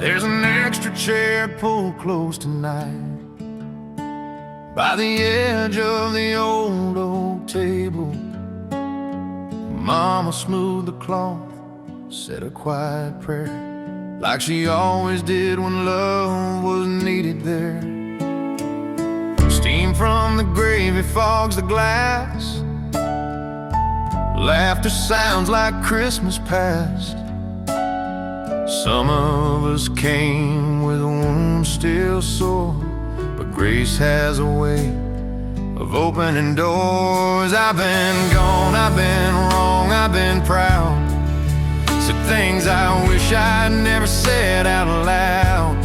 There's an extra chair pulled close tonight by the edge of the old oak table. Mama smoothed the cloth, said a quiet prayer, like she always did when love was needed there. Steam from the gravy fogs the glass. Laughter sounds like Christmas past. Some of us came with wounds still sore, but grace has a way of opening doors. I've been gone, I've been wrong, I've been proud, said things I wish I'd never said out loud.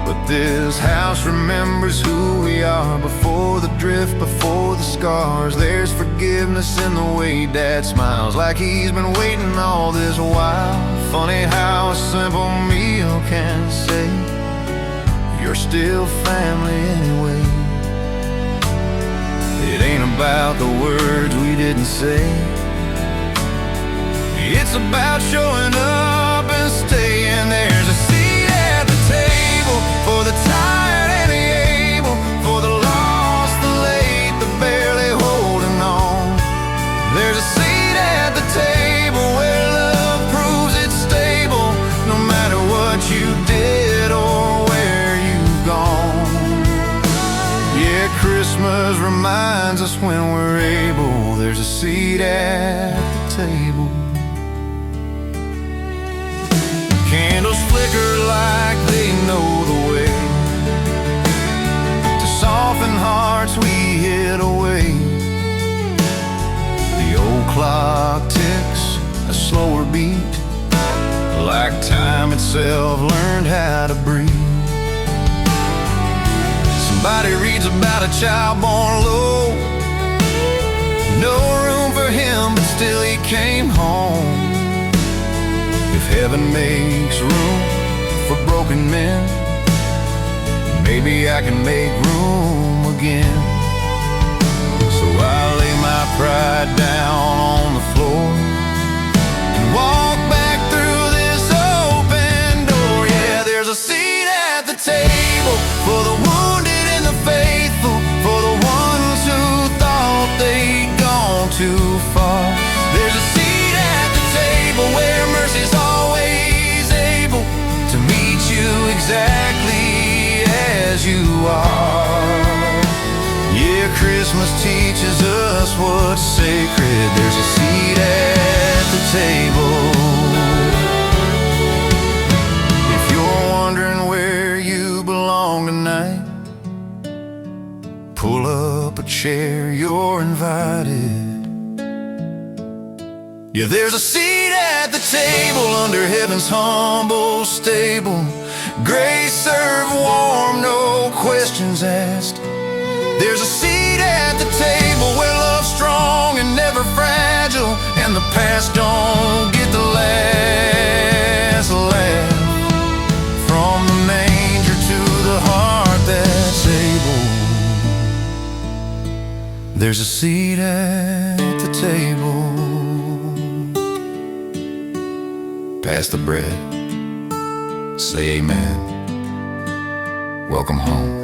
But this house remembers who we are, before the drift, before the scars. There's forgiveness in the way Dad smiles, like he's been waiting all this while. Funny how a simple meal can say you're still family anyway. It ain't about the words we didn't say, it's about showing up and staying. There's a seat at the table for the tired and the able, for the lost, the late, the barely holding on. There's a seat at the table where love proves it's stable, no matter what you did or where you've gone. Yeah, Christmas reminds us when we're able, there's a seat at the table. Candles flicker like they know the way to soften hearts we hid away. The old clock ticks a slower beat, like time itself learned how to breathe. Somebody reads about a child born low, no room for him, but still he came home. If heaven makes room for broken men, maybe I can make room again. So I lay my pride down on the floor and walk back through this open door. Yeah, there's a seat at the table for the wounded and the faithful, for the ones who thought they'd gone too far. There's a seat at the table where mercy's always able to meet you exactly as you are. Yeah, Christmas teaches us what's sacred. There's a seat at the table. If you're wondering where you belong tonight, pull up a chair, you're invited. Yeah, there's a seat at the table under heaven's humble stable. Grace served warm, no questions asked. There's a seat at the table where love's strong and never fragile, and the past don't get the last laugh. From the manger to the heart that's able, there's a seat at the table. Pass the bread, say amen, welcome home.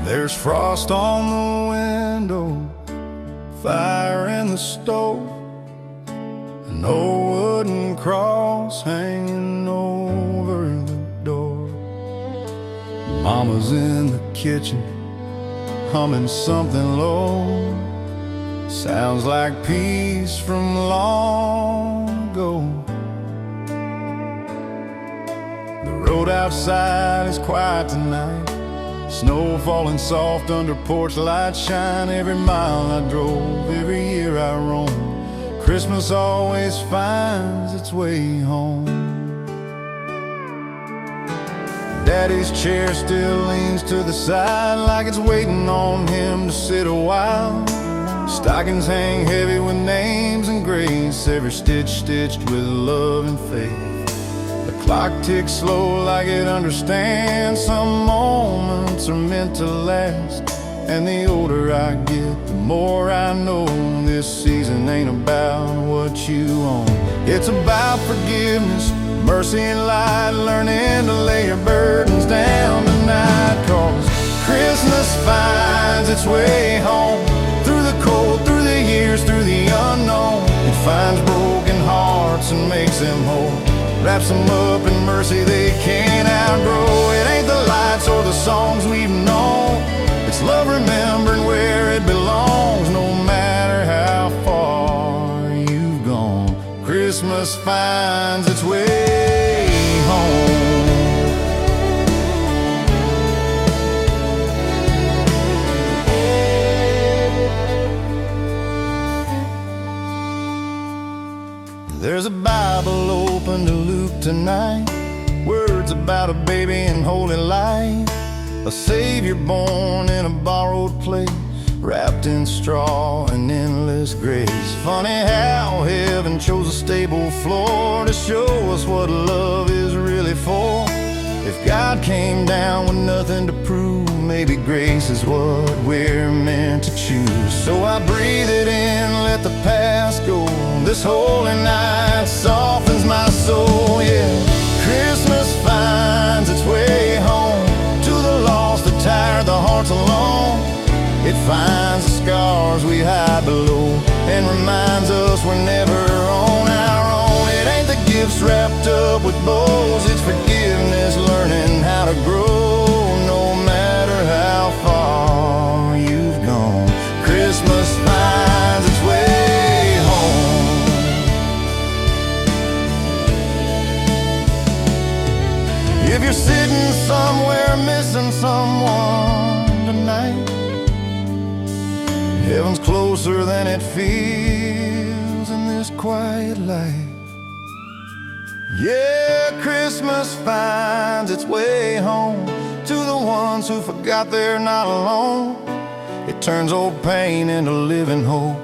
There's frost on the window, fire in the stove, an old wooden cross hanging over the door. Mama's in the kitchen, humming something low. Sounds like peace from long ago. The road outside is quiet tonight, snow falling soft under porch lights shine. Every mile I drove, every year I roam, Christmas always finds its way home. Daddy's chair still leans to the side, like it's waiting on him to sit a while. Stockings hang heavy with names and grace, every stitch stitched with love and faith. The clock ticks slow like it understands. Some moments are meant to last, and the older I get, the more I know this season ain't about what you own. It's about forgiveness, mercy and light, learning to lay your burdens down tonight. 'Cause Christmas finds its way home, through the cold, through the years, through the unknown. It finds broken hearts and makes them whole, wraps them up in mercy they can't outgrow. It ain't the lights or the songs we've known, it's love remembering where it belongs, no matter how far you've gone. Christmas finds its way home. There's a Bible open to Luke tonight, words about a baby in holy light, a Savior born in a borrowed place, wrapped in straw and endless grace. Funny how heaven chose a stable floor to show us what love is really for. If God came down with nothing to prove, maybe grace is what we're meant to choose. So I breathe it in, let the past go. This holy night softens my soul, yeah. Christmas finds its way home, to the lost, the tired, the hearts alone. It finds the scars we hide below, and reminds us we're never on our own. It ain't the gifts wrapped up with bows, it's forgiveness, learning how to grow, no matter how far you've gone. Christmas finds its way home. If you're sitting somewhere missing someone tonight, heaven's closer than it feels in this quiet life. Yeah, Christmas finds its way home, to the ones who forgot they're not alone. It turns old pain into living hope,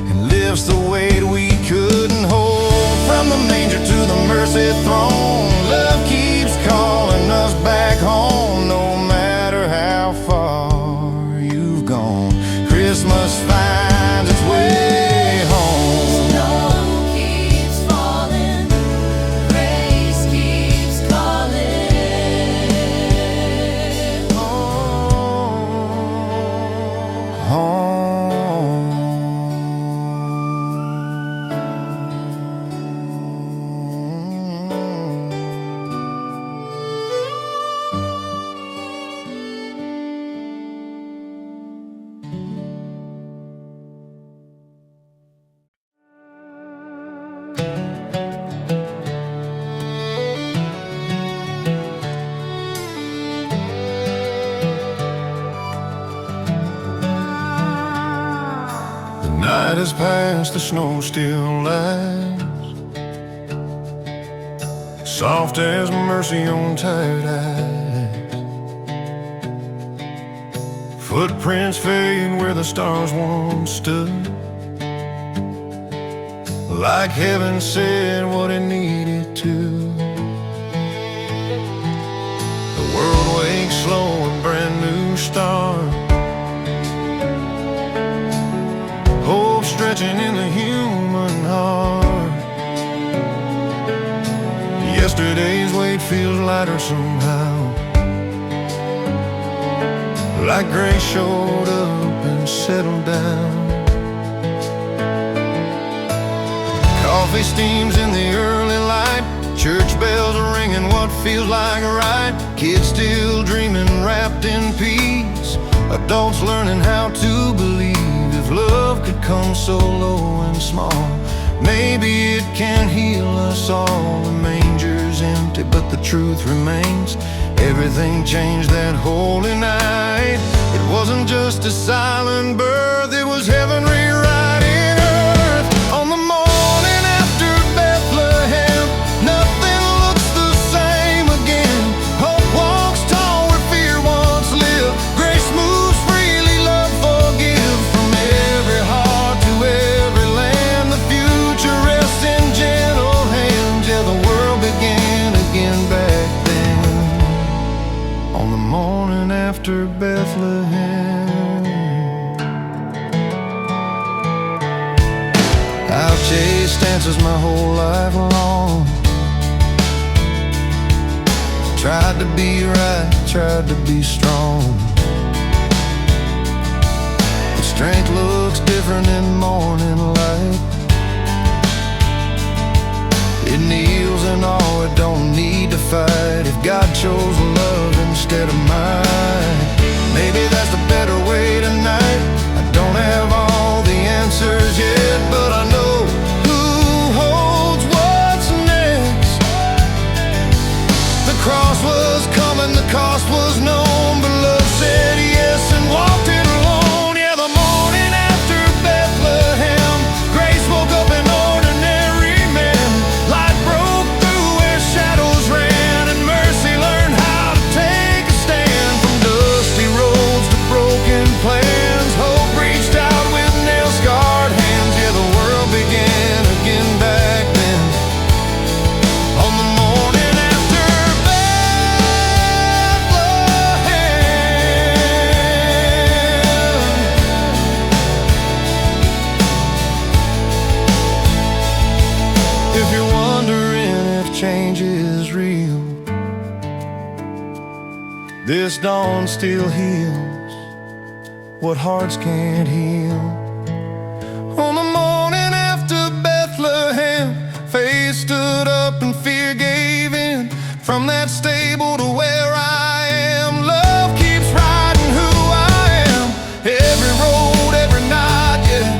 and lifts the weight we couldn't hold. From the manger to the mercy throne, love keeps calling us back home, no matter how far you've gone. Christmas finds its way home. Snow keeps falling, grace keeps calling. Home. Night has passed, the snow still lies, soft as mercy on tired eyes. Footprints fade where the stars once stood, like heaven said what it needed to. The world wakes slow, a brand new start, hope stretching in the human heart. Yesterday's weight feels lighter somehow, like grace showed up and settled down. Coffee steams in the early light, church bells are ringing what feels like right. Kids still dreaming, wrapped in peace, adults learning how to believe. If love could come so low and small, maybe it can heal us all. The manger's empty, but the truth remains. Everything changed that holy night. It wasn't just a silent birth, it was heaven rewriting earth. On the morning after Bethlehem, nothing looks the same again. Hope walks tall where fear once lived. Grace moves freely, love forgives from every heart. tried to be right, tried to be strong. But strength looks different in morning light. It kneels and all, it don't need to fight. If God chose love instead of mine, maybe that's the better way tonight. I don't have all the answers yet, but I know who holds what's next. The cross was coming, the cost was known, but love said yes and walked it alone. Yeah, the morning after Bethlehem, grace woke up an ordinary man. Light broke through where shadows ran, and mercy learned how to take a stand. From dusty roads to broken plans, hope reached out with nail-scarred hands. Yeah, the world began again back then. On the morning after if you're wondering if change is real, this dawn still heals what hearts can't heal. On the morning after Bethlehem, faith stood up and fear gave in. From that stable to where I am, love keeps writing who I am. Every road, every night, yeah,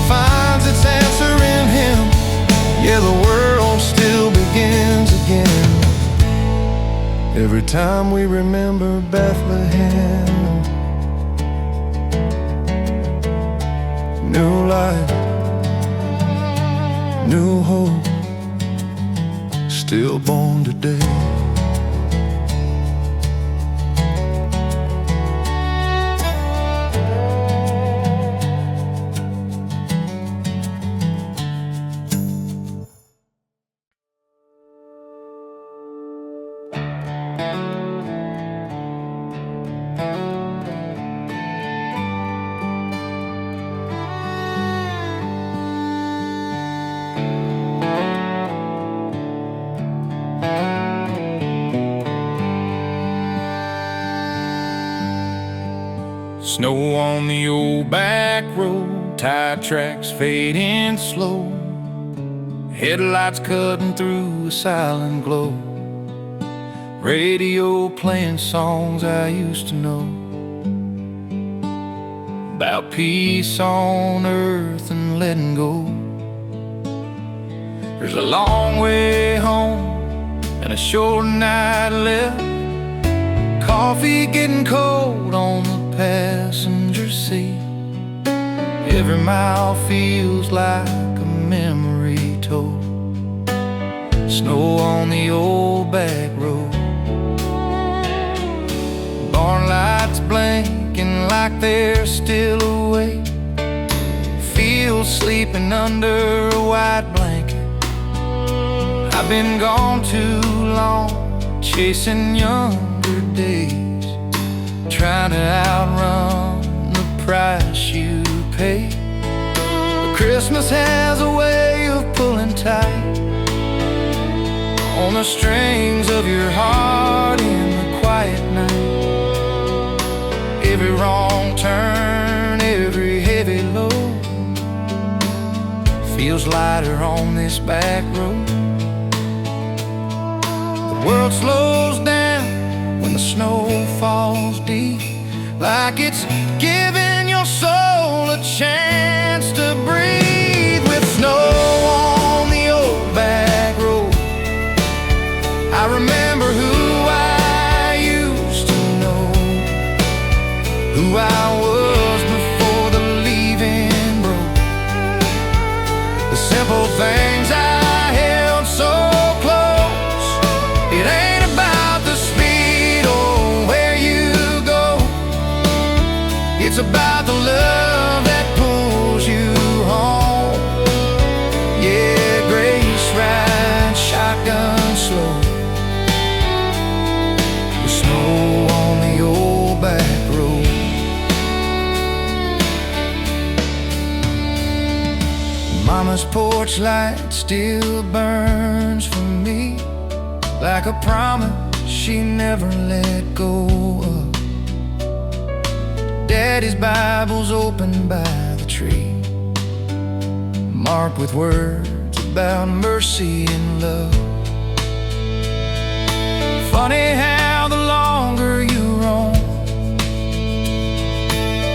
finds its answer in Him. Yeah, the world still begins again every time we remember Bethlehem. New life, new hope, still born today. Snow on the old back road, tire tracks fading slow, headlights cutting through a silent glow, radio playing songs I used to know, about peace on earth and letting go. There's a long way home and a short night left, coffee getting cold on the passenger seat. Every mile feels like a memory told. Snow on the old back road, barn lights blinking like they're still awake, fields sleeping under a white blanket. I've been gone too long, chasing younger days, trying to outrun the price you pay. But Christmas has a way of pulling tight on the strings of your heart in the quiet night. Every wrong turn, every heavy load feels lighter on this back road. The world slows down when the snow falls deep, like it's giving your soul a chance to breathe. With snow on the old back road, I remember who I used to know, who I was before the leaving broke. The simple things I held so close, it ain't about the speed or where you go, it's about the love that pulls you home. Yeah, grace rides shotgun slow, with snow on the old back road. Mama's porch light still burns for me, like a promise she never let go of. Daddy's Bible's open by the tree, marked with words about mercy and love. Funny how the longer you roam,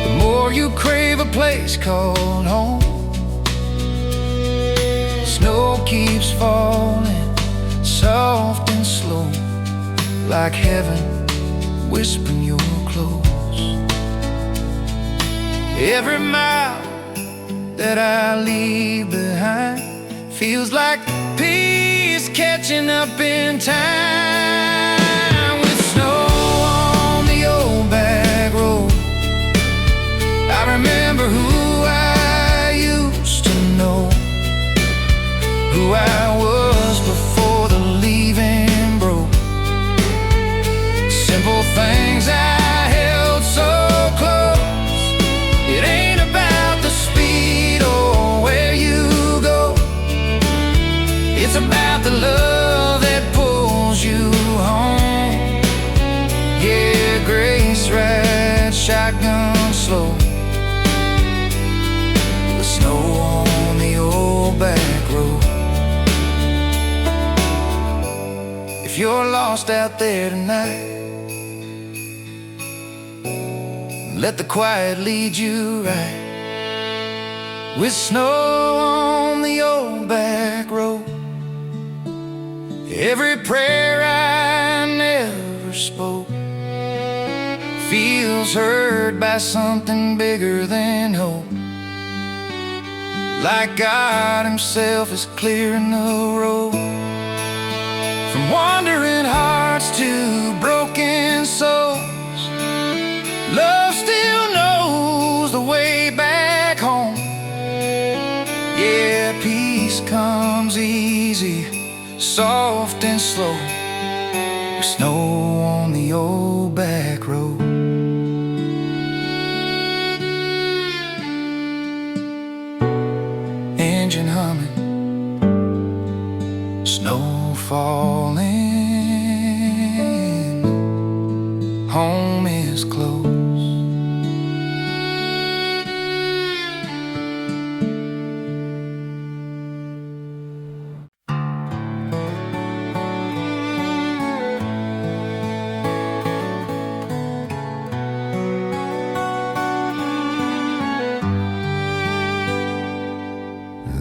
the more you crave a place called home. Snow keeps falling, soft and slow, like heaven whispering you're close. Every mile that I leave behind feels like peace catching up in time. With snow on the old back road, I remember who I used to know, who I was before the leaving broke. Simple things I held so close. It ain't about the speed or where you go, it's about the love that pulls you home. Yeah, Grace rides shotgun slow, the snow on the old back road. If you're lost out there tonight, let the quiet lead you right. With snow on the old back road, every prayer I never spoke feels heard by something bigger than hope. Like God himself is clearing the road. From wandering hearts to broken souls, love still knows the way back home. Yeah, peace comes easy, soft and slow, with snow on the old back road. Engine humming, snow falling, home is close.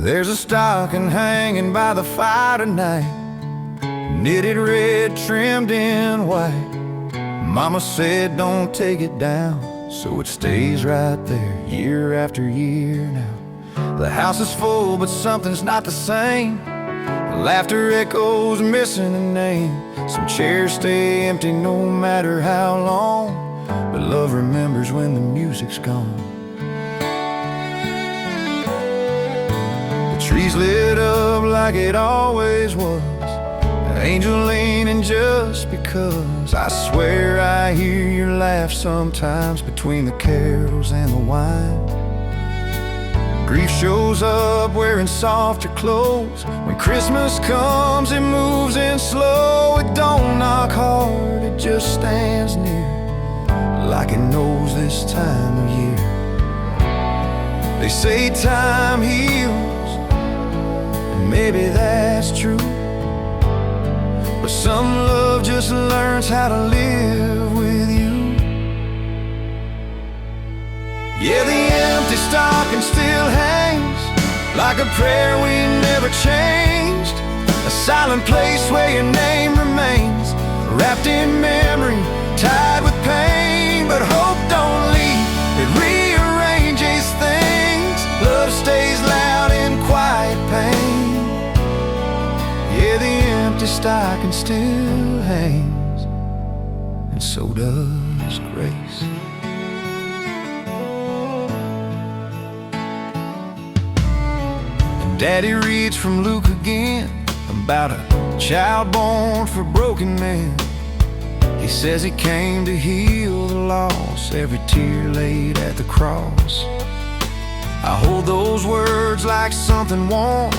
There's a stocking hanging by the fire tonight, knitted red, trimmed in white. Mama said don't take it down, so it stays right there year after year now. The house is full, but something's not the same. Laughter echoes, missing a name. Some chairs stay empty no matter how long, but love remembers when the music's gone. Trees lit up like it always was, an angel leaning just because. I swear I hear your laugh sometimes between the carols and the wine. Grief shows up wearing softer clothes. When Christmas comes, it moves in slow. It don't knock hard, it just stands near, like it knows this time of year. They say time heals, maybe that's true, but some love just learns how to live with you. Yeah, the empty stocking still hangs, like a prayer we never changed. A silent place where your name remains, wrapped in memory, tied with pain. But hope don't leave, it rearranges things. Love stays loud in quiet pain. Yeah, the empty stocking still hangs, and so does grace. And Daddy reads from Luke again, about a child born for broken men. He says he came to heal the loss, every tear laid at the cross. I hold those words like something warm,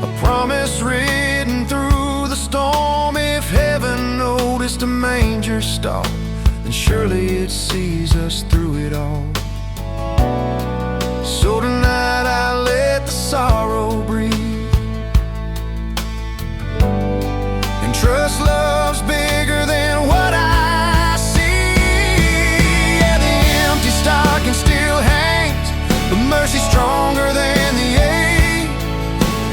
a promise written through the storm. If heaven noticed just a manger stall, then surely it sees us through it all. So tonight I let the sorrow breathe, and trust love's bigger than what I see. Yeah, the empty stocking still hangs, but mercy's stronger than the ache.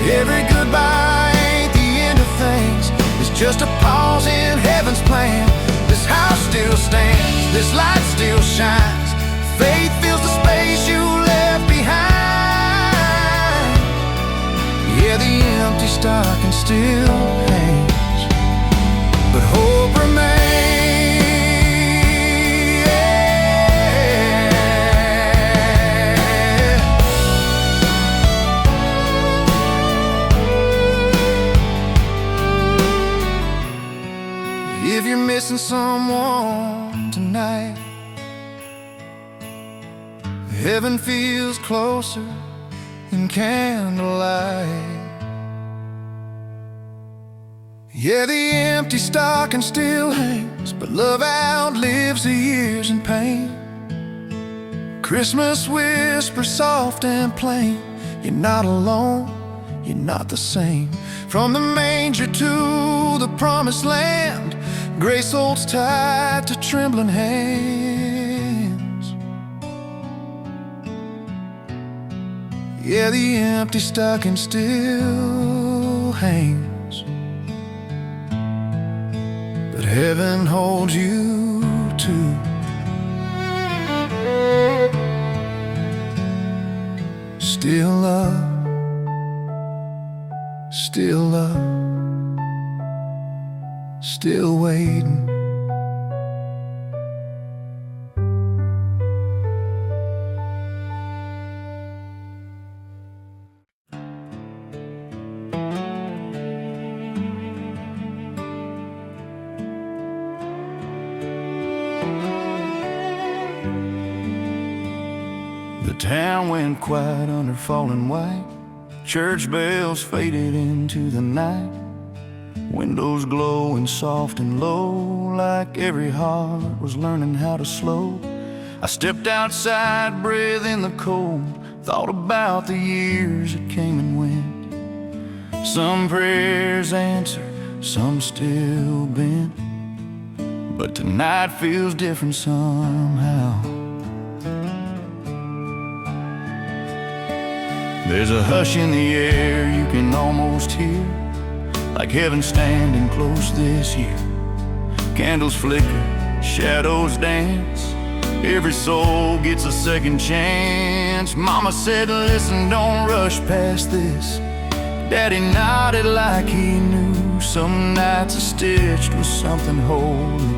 Every goodbye ain't the end of things, it's just a pause in heaven's plan. This house still stands, this light still shines. Faith fills the space you left behind. Yeah, the empty stocking still hangs, but hope remains. If you're missing someone tonight, heaven feels closer in candlelight. Yeah, the empty stocking still hangs, but love outlives the years and pain. Christmas whispers soft and plain, you're not alone, you're not the same. From the manger to the promised land, grace holds tight to trembling hands. Yeah, the empty stocking still hangs, but heaven holds you too. Still love, still love, still waiting. The town went quiet under falling white. Church bells faded into the night. Windows glowing soft and low, like every heart was learning how to slow. I stepped outside, breath in the cold, thought about the years that came and went. Some prayers answered, some still bent, but tonight feels different somehow. There's a hush in the air you can almost hear, like heaven standing close this year. Candles flicker, shadows dance, every soul gets a second chance. Mama said, listen, don't rush past this. Daddy nodded like he knew. Some nights are stitched with something holy,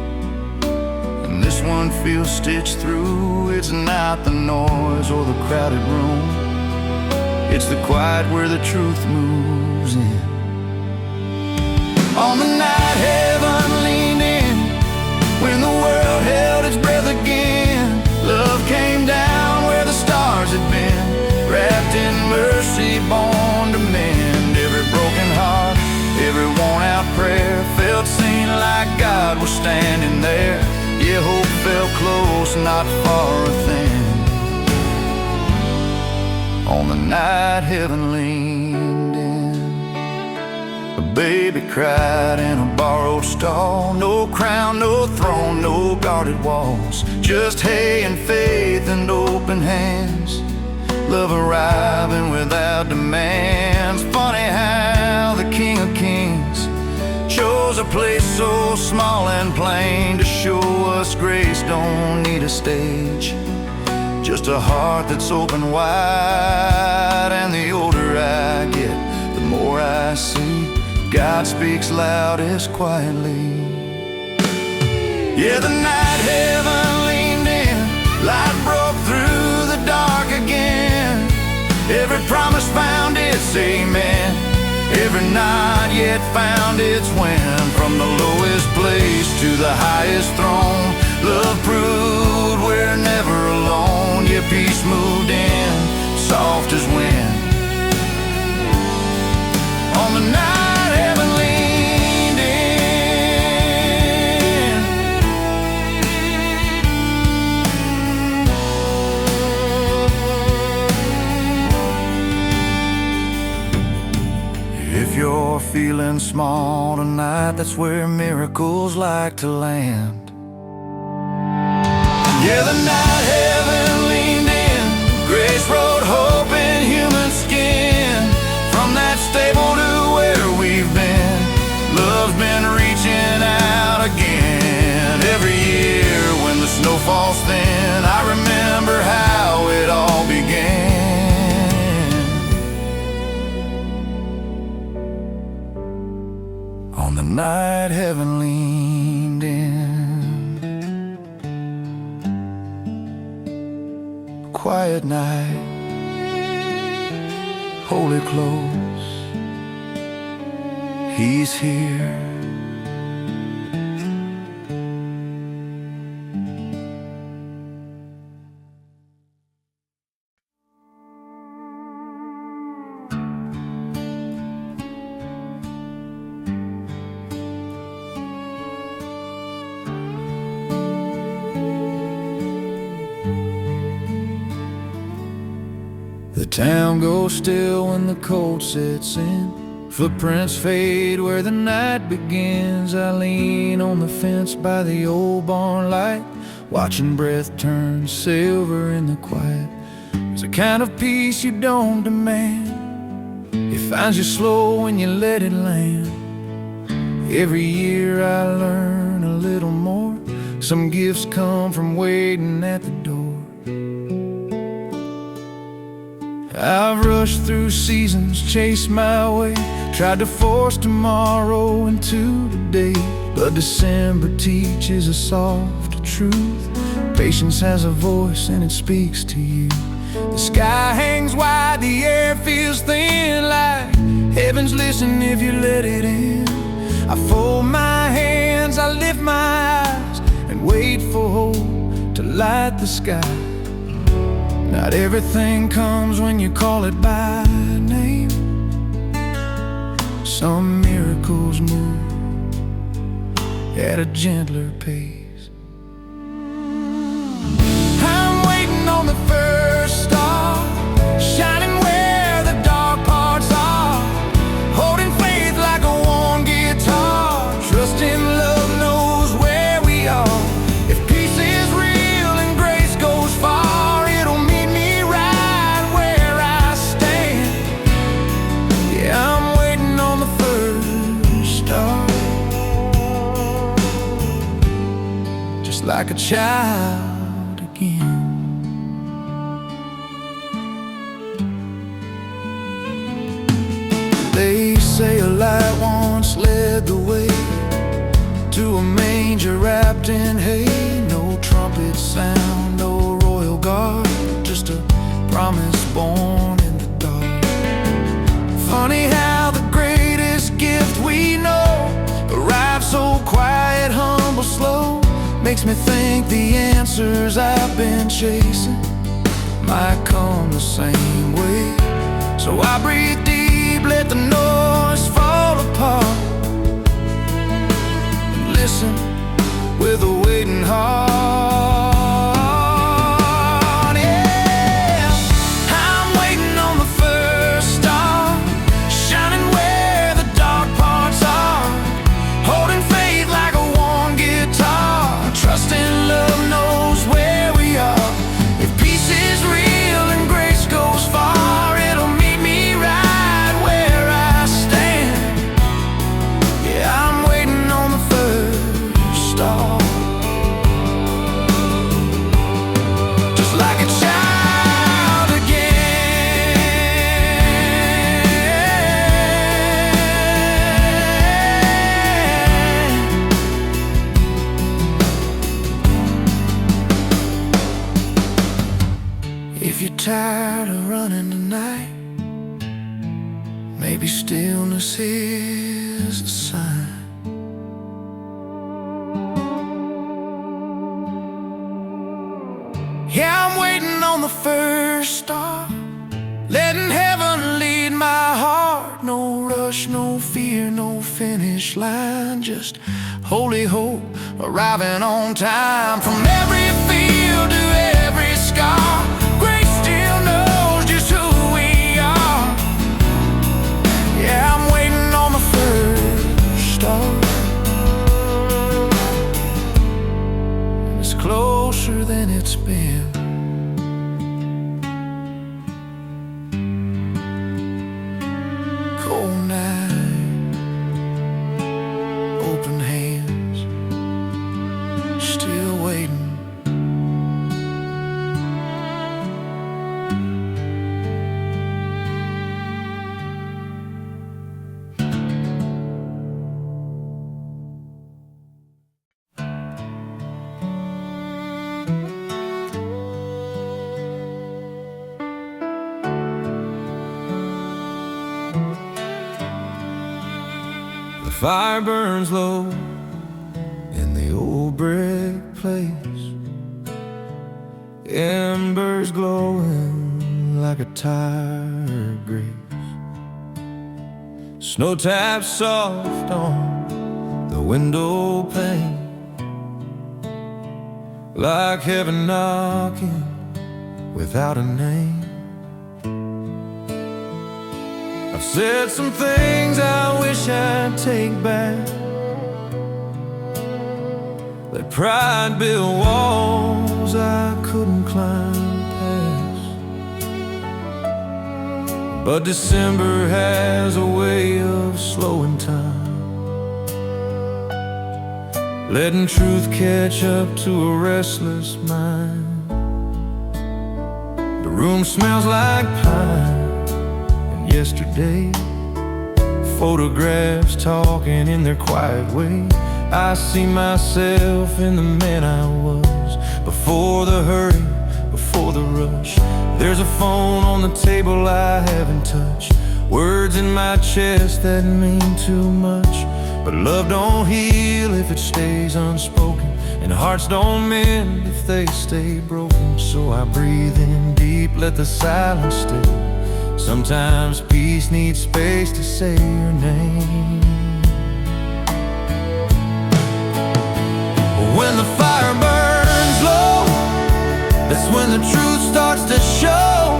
and this one feels stitched through. It's not the noise or the crowded room, it's the quiet where the truth moves in. On the night heaven leaned in, when the world held its breath again, love came down where the stars had been, wrapped in mercy, born to mend. Every broken heart, every worn out prayer felt seen, like God was standing there. Yeah, hope felt close, not far or thin. On the night heaven leaned in, a baby cried in a borrowed stall. No crown, no throne, no guarded walls, just hay and faith and open hands. Love arriving without demands. Funny how the King of Kings chose a place so small and plain to show us grace don't need a stage, just a heart that's open wide. And the older I get, the more I see God speaks loudest quietly. Yeah, the night heaven leaned in, light broke through the dark again. Every promise found its amen, every nod yet found its win. From the lowest place to the highest throne, love proved we're never alone. Yeah, peace moved in, soft as wind. On the night heaven leaned in. small tonight, that's where miracles like to land. Yeah, the night heaven leaned in, grace wrote hope in human skin. From that stable to where we've been, love's been reaching out again. Every year when the snow falls thin, I remember how it all began. On the night heaven leaned in, quiet night, holy close, he's here. The town goes still when the cold sets in. Footprints fade where the night begins. I lean on the fence by the old barn light, watching breath turn silver in the quiet. There's a kind of peace you don't demand. It finds you slow when you let it land. Every year I learn a little more. Some gifts come from waiting at the door. I've rushed through seasons, chased my way, tried to force tomorrow into today. But December teaches a soft truth. Patience has a voice and it speaks to you. The sky hangs wide, the air feels thin, like heaven's listening if you let it in. I fold my hands, I lift my eyes, and wait for hope to light the sky. Not everything comes when you call it by name. Some miracles move at a gentler pace. I'm waiting on the first star, shining where the dark parts are, holding faith like a worn guitar, trusting love knows where we are. If peace is real and grace goes far, it'll meet me right where I stand. Yeah, I'm waiting on the first star, just like a child again. They say a light once led the way to a manger wrapped in hay. No trumpet sound, no royal guard, just a promise born in the dark. Funny how the greatest gift we know arrives so quiet, humble, slow. Makes me think the answers I've been chasing might come the same way. So I breathe deep, let the noise fall apart, and listen with a waiting heart. Yeah, I'm waiting on the first star, shining where the dark parts are, holding faith like a worn guitar, trusting love knows where we are. If peace is real and grace goes far, it'll meet me right where I stand. Yeah, I'm waiting on the first star, just like a child again. If you're tired of running tonight, maybe stillness is a sign. Yeah, I'm waiting on the first star, letting heaven lead my heart. No rush, no fear, no finish line, just holy hope arriving on time. From every field to every scar, grace still knows just who we are. Yeah, I'm waiting on the first star. open hands, still waiting. The fire burns low in the old brick place, embers glowing like a tired grace. Snow taps soft on the window pane, like heaven knocking without a name. I've said some things I wish I'd take back, let pride build walls I couldn't climb past. But December has a way of slowing time, letting truth catch up to a restless mind. The room smells like pine and yesterday, photographs talking in their quiet way. I see myself in the man I was, before the hurry, before the rush. There's a phone on the table I haven't touched, words in my chest that mean too much. But love don't heal if it stays unspoken, and hearts don't mend if they stay broken. So I breathe in deep, let the silence stay. Sometimes peace needs space to say your name. When the fire burns low, that's when the truth starts to show.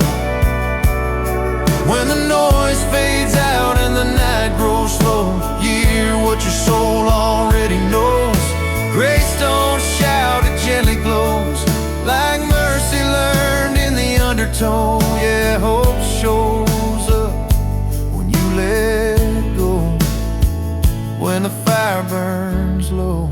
When the noise fades out and the night grows slow, you hear what your soul already knows. Grace don't shout, it gently glows, like mercy learned in the undertow. Yeah, hope shows up when you let go, when the fire burns low.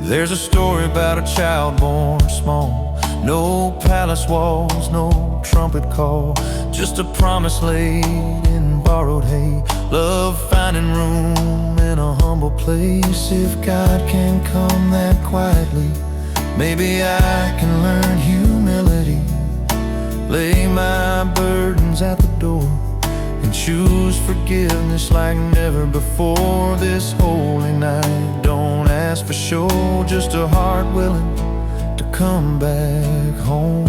There's a story about a child born small, no palace walls, no trumpet call, just a promise laid in borrowed hay. Love finding room in a humble place. If God can come that quietly, maybe I can learn humility, lay my burdens at the door, and choose forgiveness like never before. This holy night, don't ask for show, just a heart willing to come back home.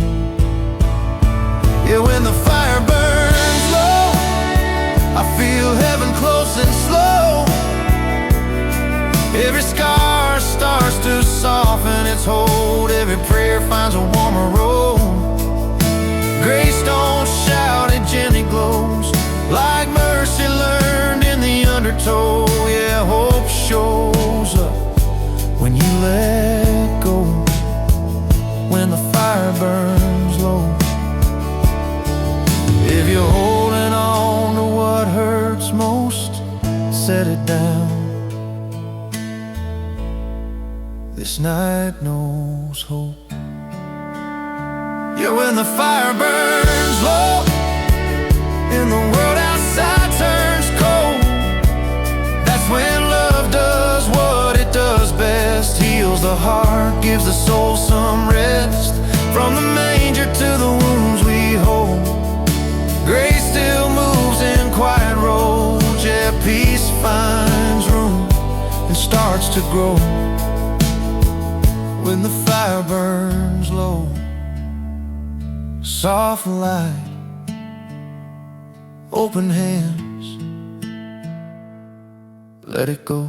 Yeah, when the fire burns low, I feel heaven close and slow. Every scar starts to soften its hold, every prayer finds a warmer road. Grace don't shout, it gently glows, like mercy learned in the undertow. Yeah, hope shows up when you let go, when the fire burns low. If you're holding on to what hurts most, set it down. This night knows hope. Yeah, when the fire burns low and the world outside turns cold, that's when love does what it does best, heals the heart, gives the soul some rest. From the manger to the wounds we hold, grace still moves in quiet roads. Yeah, peace finds room and starts to grow when the fire burns low. Soft light, open hands, let it go.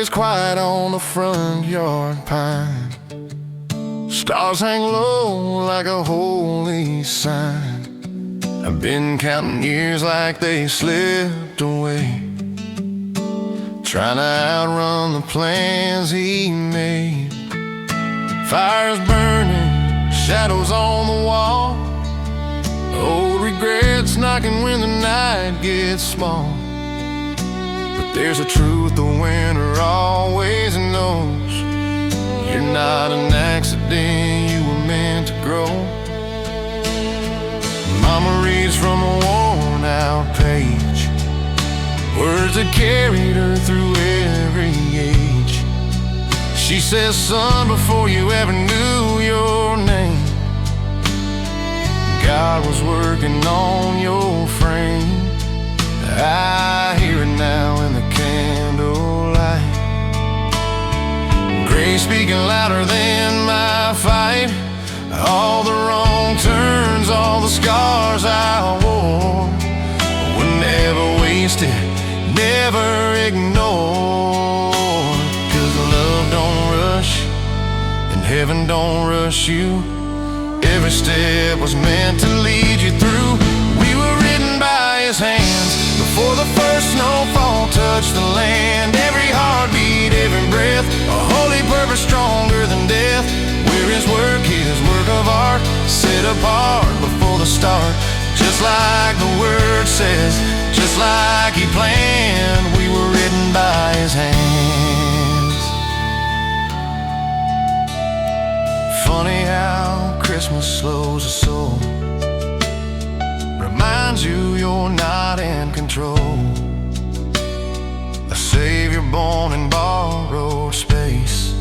always quiet on the front yard pine. Stars hang low like a holy sign. I've been counting years like they slipped away, trying to outrun the plans he made. Fires burning, shadows on the wall, old regrets knocking when the night gets small. But there's a truth the winter always knows: you're not an accident, you were meant to grow. Mama reads from a worn out page, words that carried her through every age. She says, son, before you ever knew your name, God was working on your frame. I hear it now in the candlelight, grace speaking louder than my fight. All the wrong turns, all the scars I wore were never wasted, never ignored. 'Cause love don't rush and heaven don't rush you. Every step was meant to lead you through. We were written by his hands before the first snowfall touched the land. Every heartbeat, every breath, a holy purpose stronger than death. Where his work of art, set apart before the start. Just like the word says, just like he planned, we were written by his hands. Funny how Christmas slows the soul, reminds you you're not in control. A savior born in borrowed space,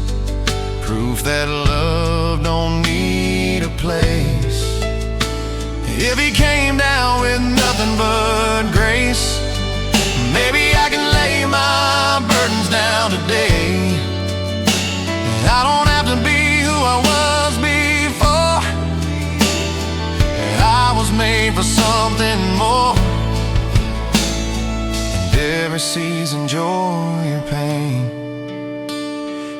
proof that love don't need a place. If he came down with nothing but grace, maybe I can lay my burdens down today. I don't have to be who I was before. I was made for something more. And every season, joy or pain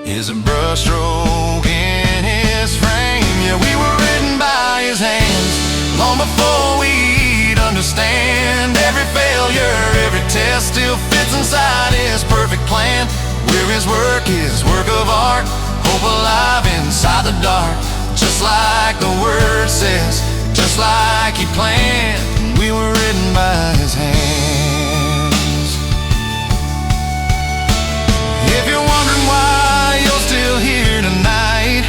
is a brushstroke in his frame. Yeah, we were written by his hands long before we'd understand. Every failure, every test still fits inside his perfect plan. Where his work is work of art, hope alive inside the dark. Just like the word says, just like he planned, we were written by his hands. If you're wondering why you're still here tonight,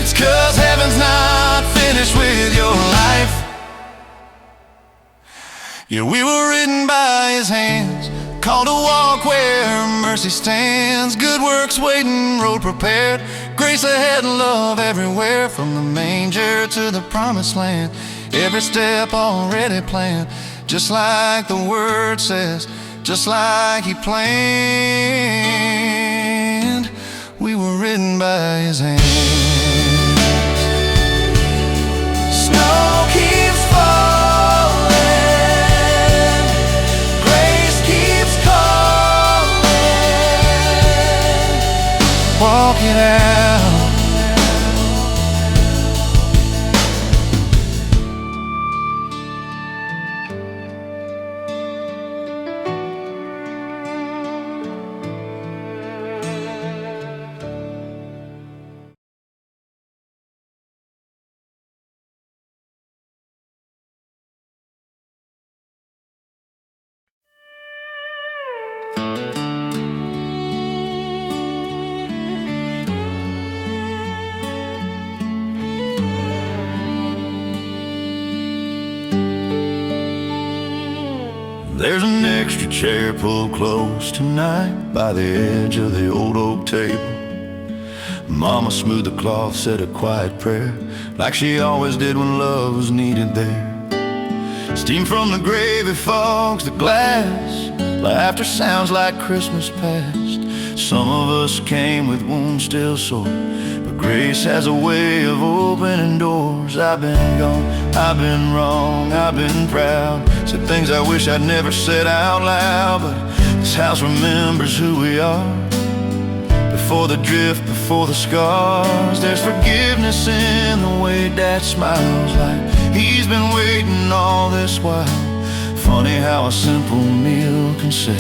it's 'cause heaven's not finished with your life. Yeah, we were written by his hands, called to walk where mercy stands. Good works waiting, road prepared, grace ahead, love everywhere. From the manger to the promised land, every step already planned. Just like the word says, just like he planned, we were written by his hands. Snow keeps falling, grace keeps calling. Walk it out. There's an extra chair pulled close tonight by the edge of the old oak table. Mama smoothed the cloth, said a quiet prayer, like she always did when love was needed there. Steam from the gravy fogs the glass, laughter sounds like Christmas past. Some of us came with wounds still sore, but grace has a way of opening doors. I've been gone, I've been wrong, I've been proud, said things I wish I'd never said out loud, but this house remembers who we are. before the drift, before the scars. There's forgiveness in the way Dad smiles, like he's been waiting all this while. Funny how a simple meal can say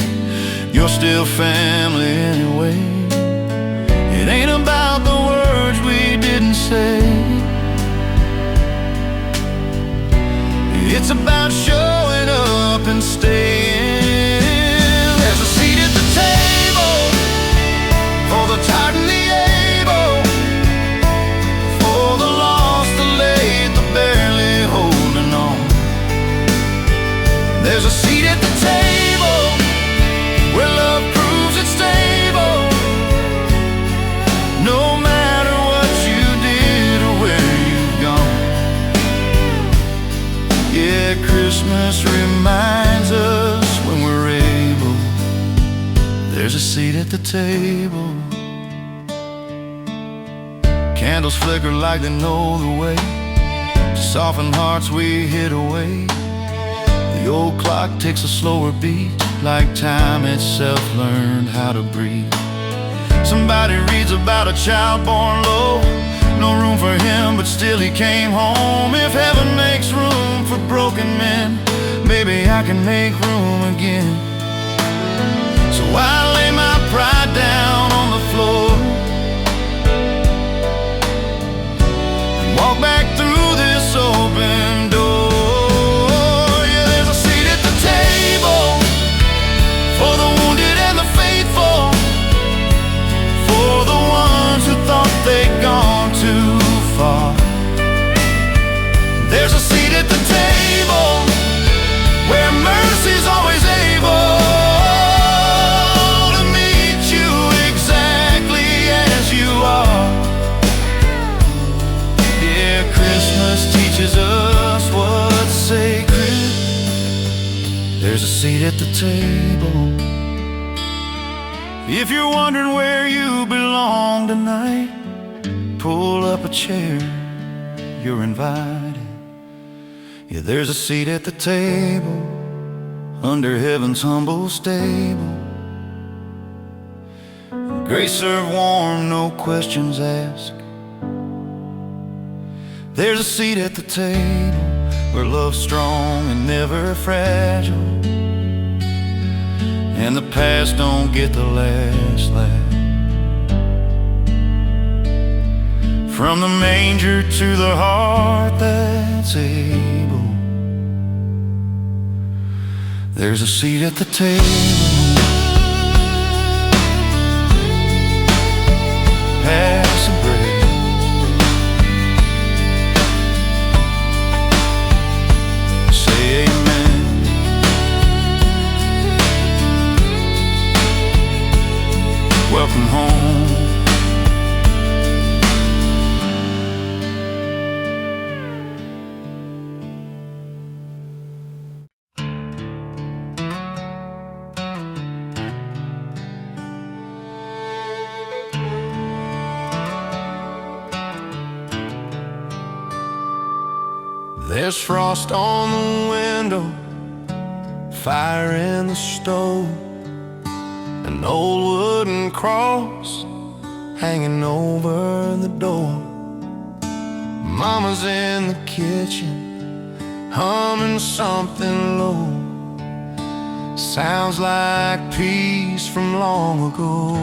you're still family anyway. It ain't about the words we didn't say, it's about showing up and staying. There's a seat at the table for the tired and the able, for the lost, the late, the barely holding on. There's a seat at the table where love proves it's stable, no matter what you did or where you've gone. Yeah, Christmas reminds us when we're able, there's a seat at the table. Candles flicker like they know the way to soften hearts we hid away. The old clock takes a slower beat, like time itself learned how to breathe. Somebody reads about a child born low, no room for him, but still he came home. If heaven makes room for broken men, maybe I can make room again. So I lay my pride down on the floor and walk back through this open door. Yeah, there's a seat at the table for the wounded and the faithful, for the ones who thought they'd gone too far. There's a seat at the table where mercy's always able to meet you exactly as you are. Yeah, Christmas teaches us what's sacred. There's a seat at the table. If you're wondering where you belong tonight, pull up a chair, you're invited. Yeah, there's a seat at the table under heaven's humble stable. Grace served warm, no questions asked. There's a seat at the table where love's strong and never fragile, and the past don't get the last laugh. From the manger to the heart that's able, there's a seat at the table. Pass the bread, say amen. Welcome home. There's frost on the window, fire in the stove, an old wooden cross hanging over the door. Mama's in the kitchen, humming something low. Sounds like peace from long ago.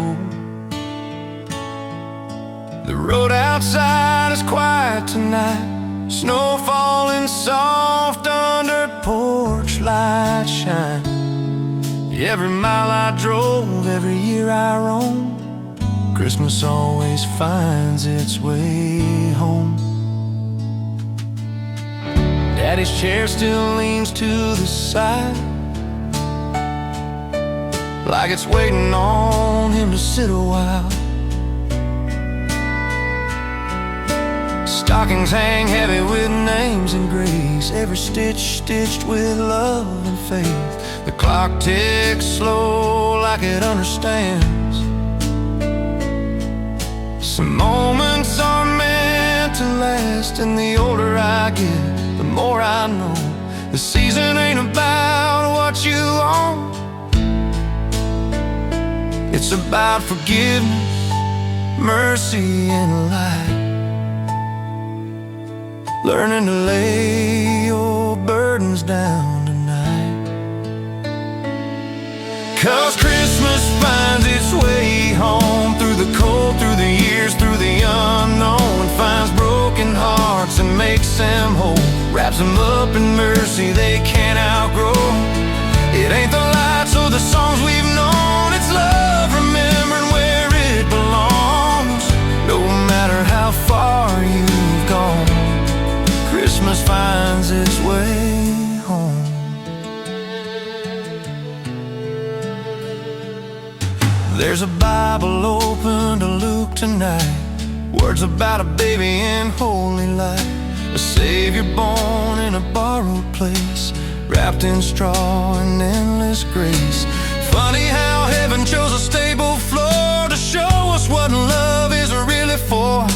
The road outside is quiet tonight, snow falling soft under porch light shine. Every mile I drove, every year I roam, Christmas always finds its way home. Daddy's chair still leans to the side, like it's waiting on him to sit a while. Stockings hang heavy with names and grace, every stitch stitched with love and faith. The clock ticks slow like it understands. Some moments are meant to last, and the older I get, the more I know the season ain't about what you own. It's about forgiveness mercy and light. Learning to lay your burdens down tonight. 'Cause Christmas finds its way home through the cold, through the years, through the unknown. Finds broken hearts and makes them whole. Wraps them up in mercy they can't outgrow. It ain't the lights or the songs we've known. It's love remembering where it belongs. No matter how far you've gone, Christmas finds its way home. There's a Bible open to Luke tonight. Words about a baby in holy light. A Savior born in a borrowed place, wrapped in straw and endless grace. Funny how heaven chose a stable floor to show us what love is really for.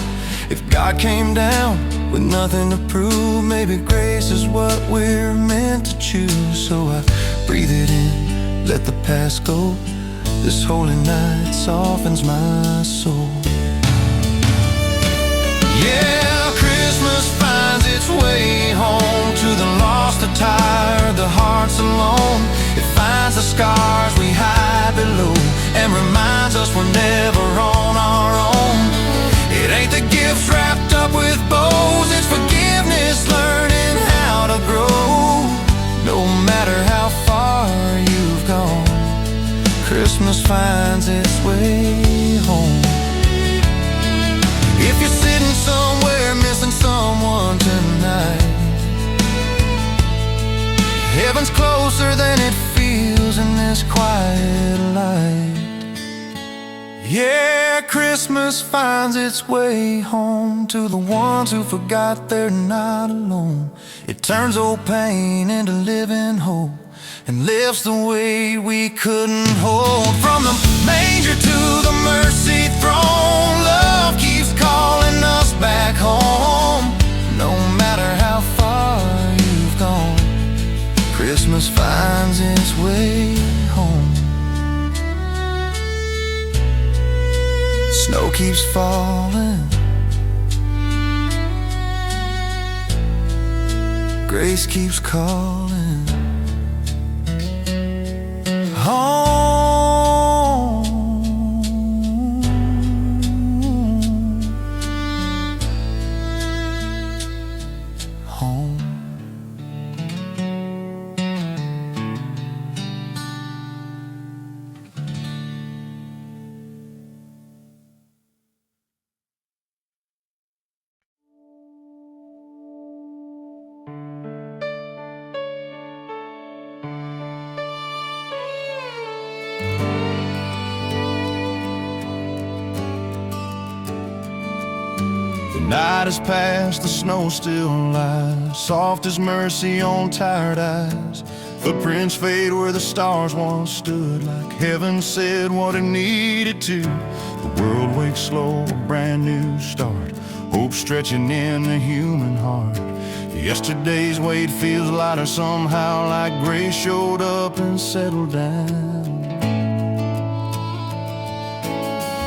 If God came down with nothing to prove, maybe grace is what we're meant to choose. So I breathe it in, let the past go. This holy night softens my soul. Yeah, Christmas finds its way home to the lost, the tired, the hearts alone. It finds the scars we hide below and reminds us we're never on our own. It ain't the gifts wrapped up with bows, it's forgiveness learning how to grow. No matter how far you've gone, Christmas finds its way home. If you're sitting somewhere missing someone tonight, heaven's closer than it feels in this quiet light. Yeah, Christmas finds its way home to the ones who forgot they're not alone. It turns old pain into living hope and lifts the weight we couldn't hold. From the manger to the mercy throne, love keeps calling us back home. No matter how far you've gone, Christmas finds its way home. Snow keeps falling, grace keeps calling home. Home. The night has passed, the snow still lies, soft as mercy on tired eyes. Footprints fade where the stars once stood, like heaven said what it needed to. The world wakes slow, a brand new start, hope stretching in the human heart. Yesterday's weight feels lighter somehow, like grace showed up and settled down.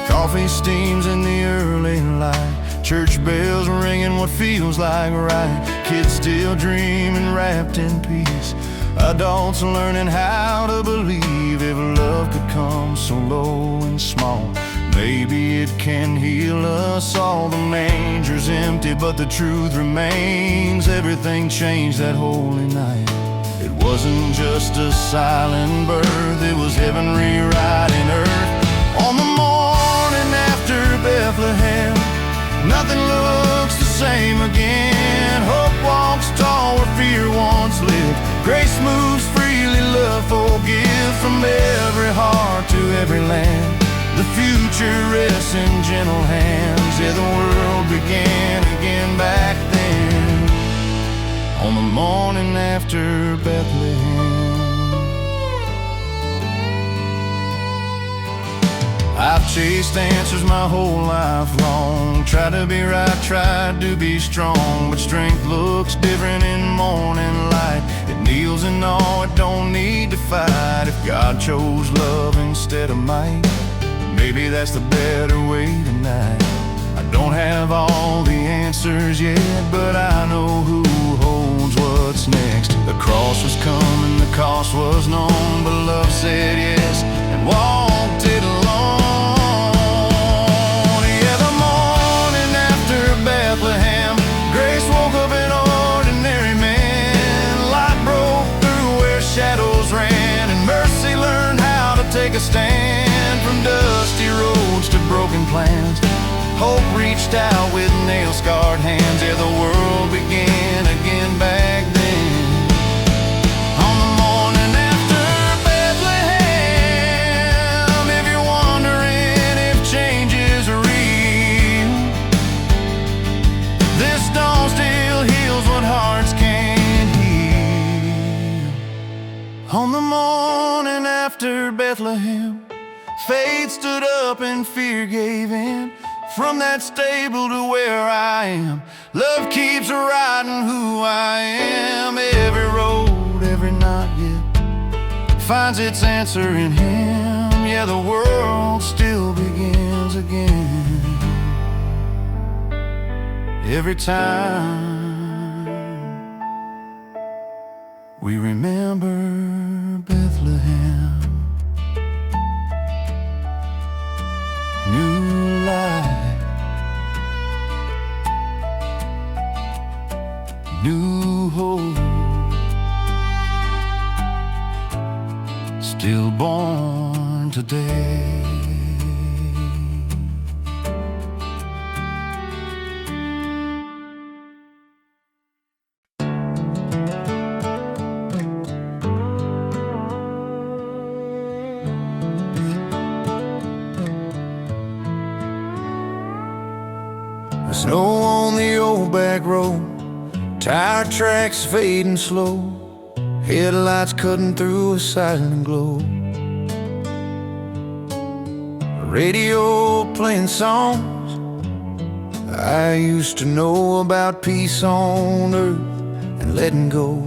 Coffee steams in the early light, church bells ringing what feels like right. Kids still dreaming wrapped in peace, adults learning how to believe. If love could come so low and small, maybe it can heal us all. The manger's empty but the truth remains. Everything changed that holy night. It wasn't just a silent birth, it was heaven rewriting earth. On the morning after Bethlehem, nothing looks the same again. Hope walks tall where fear once lived. Grace moves freely, love forgives. From every heart to every land, the future rests in gentle hands. Yeah, the world began again back then, on the morning after Bethlehem. I've chased answers my whole life long, tried to be right, tried to be strong, but strength looks different in morning light. It kneels in awe, it don't need to fight. If God chose love instead of might, Maybe that's the better way tonight. I don't have all the answers yet, but I know who holds what's next. The cross was coming, the cost was known, but love said yes and walked it alone. Yeah, the morning after Bethlehem, grace woke up an ordinary man. Light broke through where shadows ran, and mercy learned how to take a stand. From dusty roads to broken plans, hope reached out with nail-scarred hands. Yeah, the world began again back then. On the morning after Bethlehem, if you're wondering if change is real, this dawn still heals what hearts can't heal. On the morning after Bethlehem, faith stood up and fear gave in. From that stable to where I am, love keeps writing who I am. Every road, every knot, yeah, finds its answer in Him. Yeah, the world still begins again. Every time we remember Bethlehem. New life, new hope, still born today. Snow on the old back road, tire tracks fading slow, headlights cutting through a silent glow. Radio playing songs I used to know about peace on earth and letting go.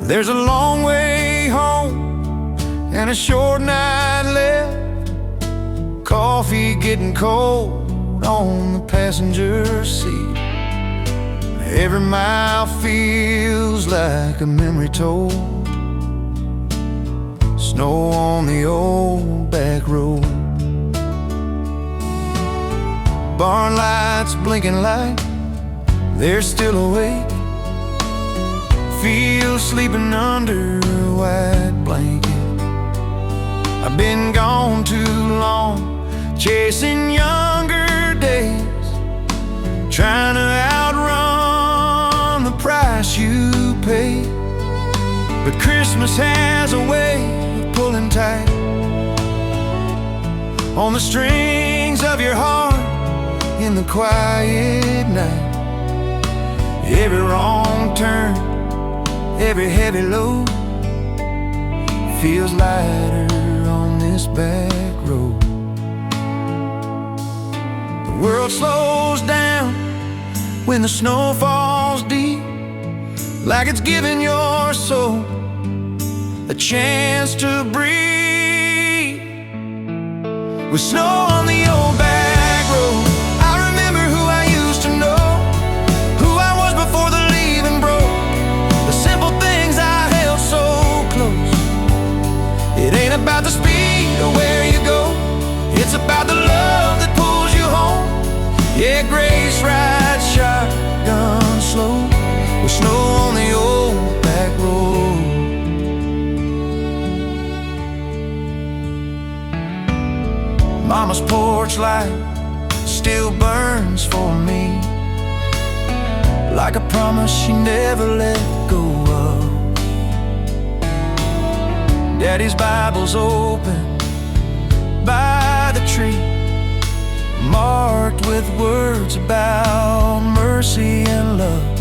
There's a long way home and a short night left, coffee getting cold on the passenger seat. Every mile feels like a memory told. Snow on the old back road, barn lights blinking light, they're still awake. Feel sleeping under a white blanket. I've been gone too long, chasing younger days, trying to outrun the price you pay. But Christmas has a way of pulling tight on the strings of your heart in the quiet night. Every wrong turn, every heavy load feels lighter on this back road. The world slows down when the snow falls deep, like it's giving your soul a chance to breathe. With snow on the old back road, I remember who I used to know, who I was before the leaving broke, the simple things I held so close. It ain't about the speed or where you go, it's about the love that pulls you home. Yeah, grace rides shotgun slow with snow on the old back road. Mama's porch light still burns for me, like a promise she never let go of. Daddy's Bible's open by the tree, marked with words about mercy and love.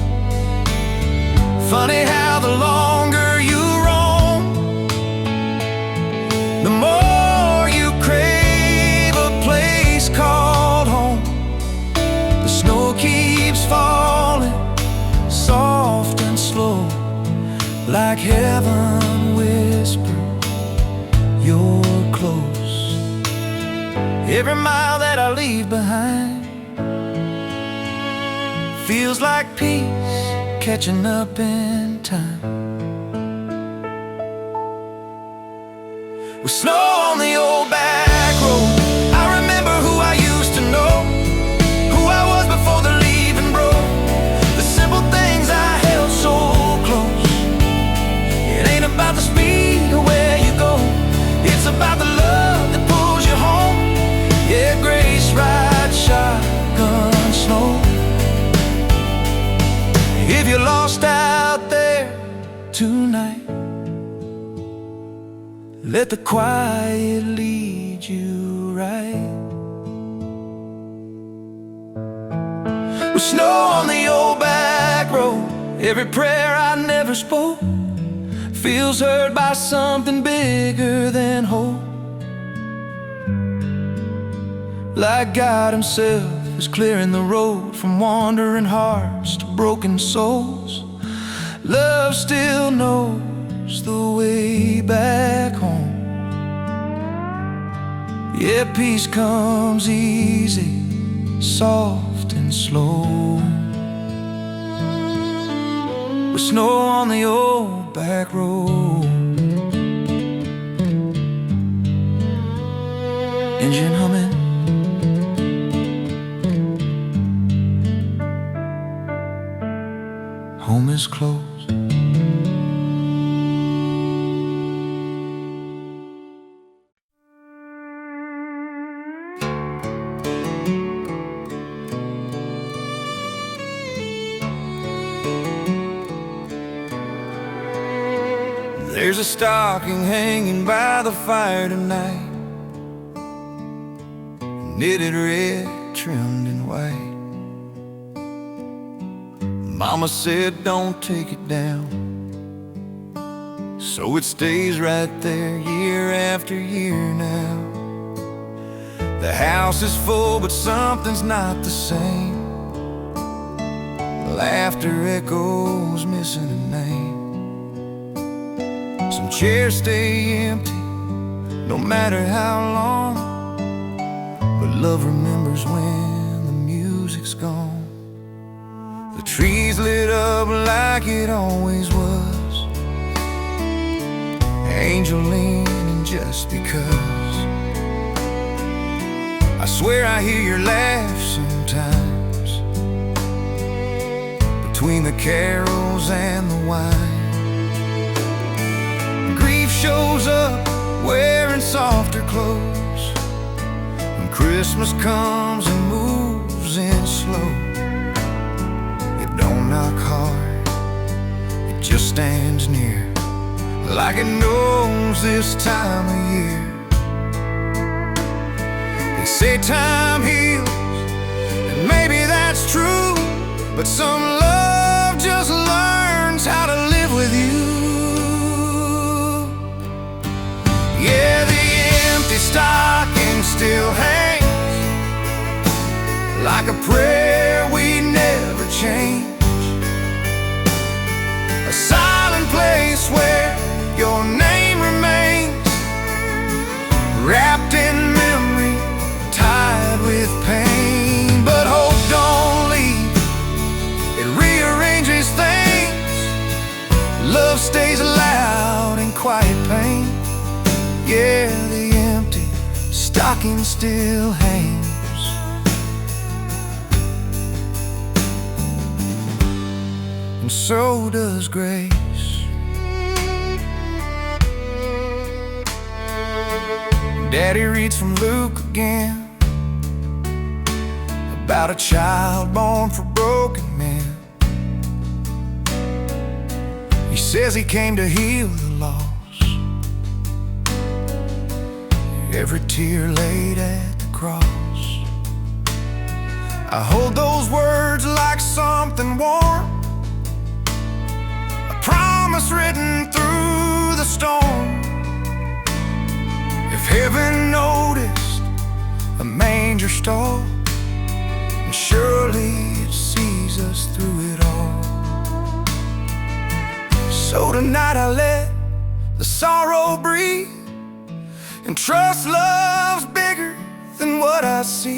Funny how the longer you roam, the more you crave a place called home. The snow keeps falling, soft and slow, like heaven whispers you're close. Every mile that I leave behind feels like peace catching up in time. With snow on the old back road, I remember who I used to know, who I was before the leaving broke. The simple things I held so close. It ain't about the speed or where you go, it's about the love that pulls you home. Yeah, Grace rides shotgun snow. If you're lost out there tonight, let the quiet lead you right. With snow on the old back road, every prayer I never spoke feels heard by something bigger than hope. Like God himself is clearing the road from wandering hearts to broken souls. Love still knows the way back home. Yeah, peace comes easy, soft and slow. With snow on the old back road, engine humming, home is close. There's a stocking hanging by the fire tonight, knitted red, trimmed in white. Mama said don't take it down, so it stays right there year after year now. The house is full, but something's not the same. Laughter echoes, missing a name. Some chairs stay empty, no matter how long, but love remembers when the music's gone. The trees lit up like it always was, angel leaning just because. I swear I hear your laugh sometimes, between the carols and the wine. Grief shows up wearing softer clothes, when Christmas comes and moves in slow. It don't knock hard, it just stands near, like it knows this time of year. They say time heals, and maybe that's true, but some love just learns how to live with you. Yeah, the empty stocking still hangs, like a prayer we never change. A silent place where your name remains, wrapped in memory, tied with pain. But hope don't leave, it rearranges things. Love stays loud in quiet pain. Yeah, the empty stocking still hangs. And so does grace. Daddy reads from Luke again, about a child born for broken men. He says he came to heal the lost, every tear laid at the cross. I hold those words like something warm, a promise written through the storm. If heaven noticed a manger stall, and surely it sees us through it all. So tonight I let the sorrow breathe, and trust love's bigger than what I see.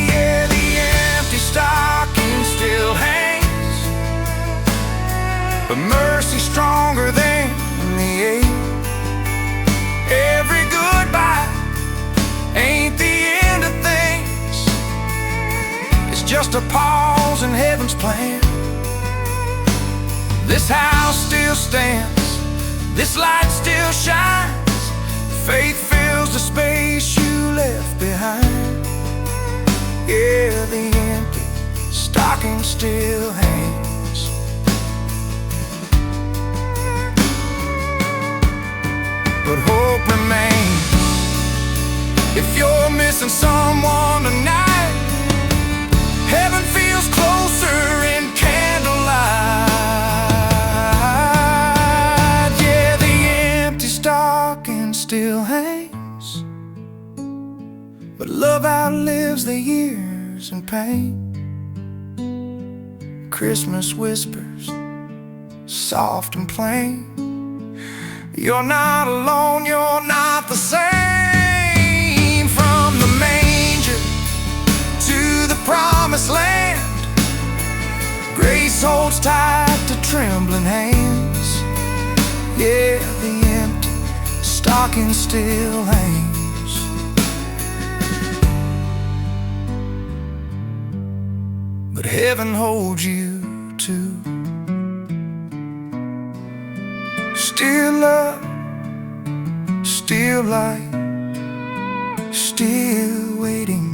Yeah, the empty stocking still hangs, but mercy's stronger than the ache. Every goodbye ain't the end of things, it's just a pause in heaven's plan. This house still stands, this light still shines, faith fills the space you left behind. Yeah, the empty stocking still hangs, but hope remains. If you're missing someone tonight, heaven feels closer in candlelight. Yeah, the empty stocking still hangs, but love outlives the years and pain. Christmas whispers, soft and plain, you're not alone, you're not the same. From the manger to the promised land, grace holds tight to trembling hands. Yeah, the empty stocking still hangs, but heaven holds you too. Still love, still light, still waiting.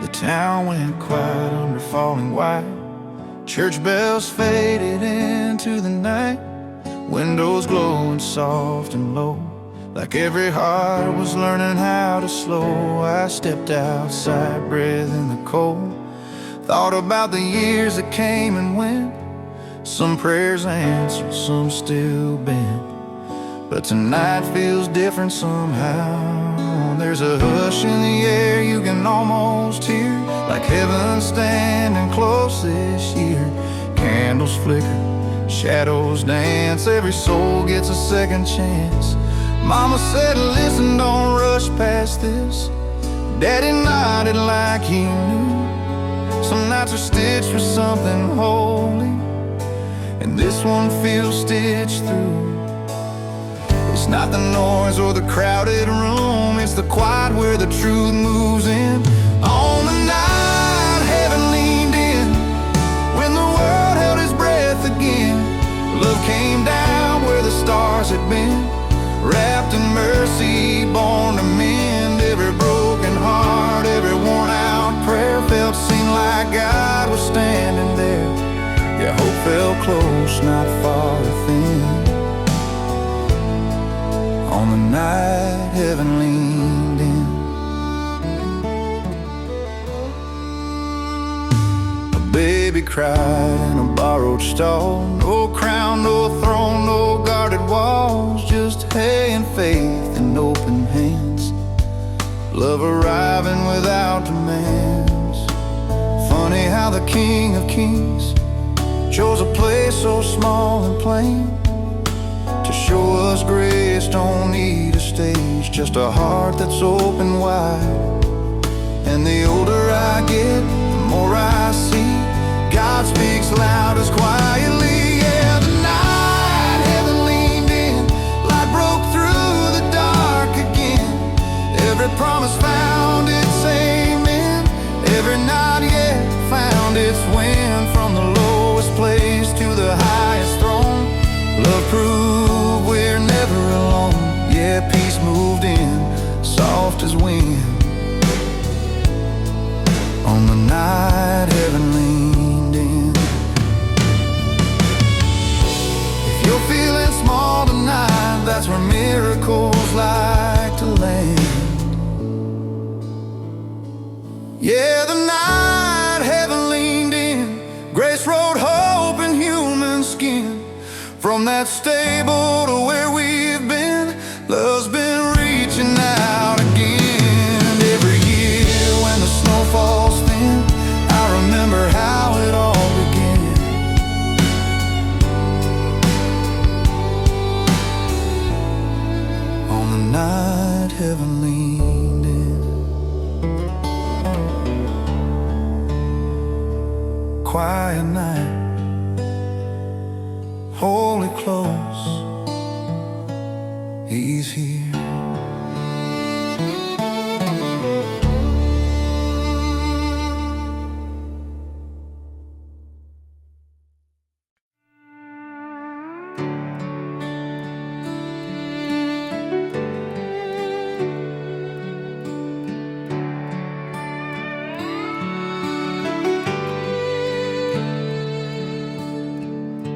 The town went quiet under falling white, church bells faded into the night, windows glowing soft and low, like every heart was learning how to slow. I stepped outside, breathing the cold, thought about the years that came and went, some prayers answered, some still bent, but tonight feels different somehow. There's a hush in the air you can almost hear, like heaven standing close this year. Candles flicker, shadows dance, every soul gets a second chance. Mama said, listen, don't rush past this. Daddy nodded like he knew. Some nights are stitched with something holy, and this one feels stitched through. It's not the noise or the crowded room, it's the quiet where the truth moves in. On the night heaven leaned in, when the world held its breath again, love came down where the stars had been, wrapped in mercy, born to mend every broken heart, every worn out prayer felt seen, like God was standing there. Yeah, hope felt close, not far thin. On the night heaven leaned in, a baby cried in a borrowed stall, no crown, no throne, no guarded walls, just hay and faith and open hands, love arriving without demands. Funny how the King of Kings chose a place so small and plain, to show us grace don't need a stage, just a heart that's open wide. And the older I get, the more I see, God speaks loudest quietly. Yeah, the night heaven leaned in, light broke through the dark again, every promise found its amen, every not yet found its win. From the lowest place to the highest throne, love proved we're never alone. Yeah, peace moved in, soft as wind. On the night heaven leaned in. If you're feeling small tonight, that's where miracles like to land. Yeah, the night From that stable to where we've been, love's been reaching out again. Every year when the snow falls thin, I remember how it all began. On the night heaven leaned in, quiet night, holy close, he's here.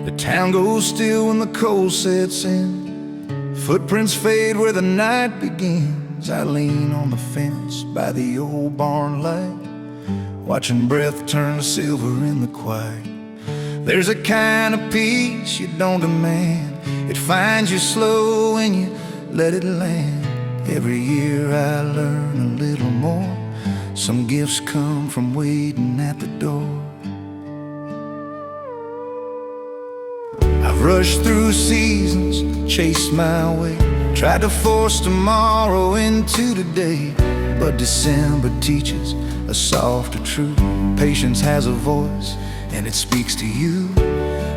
The town goes still when the cold sets in. Footprints fade where the night begins. I lean on the fence by the old barn light, watching breath turn to silver in the quiet. There's a kind of peace you don't demand. It finds you slow when you let it land. Every year I learn a little more. Some gifts come from waiting at the door. I've rushed through seasons, chased my way, tried to force tomorrow into today. But December teaches a softer truth. Patience has a voice and it speaks to you.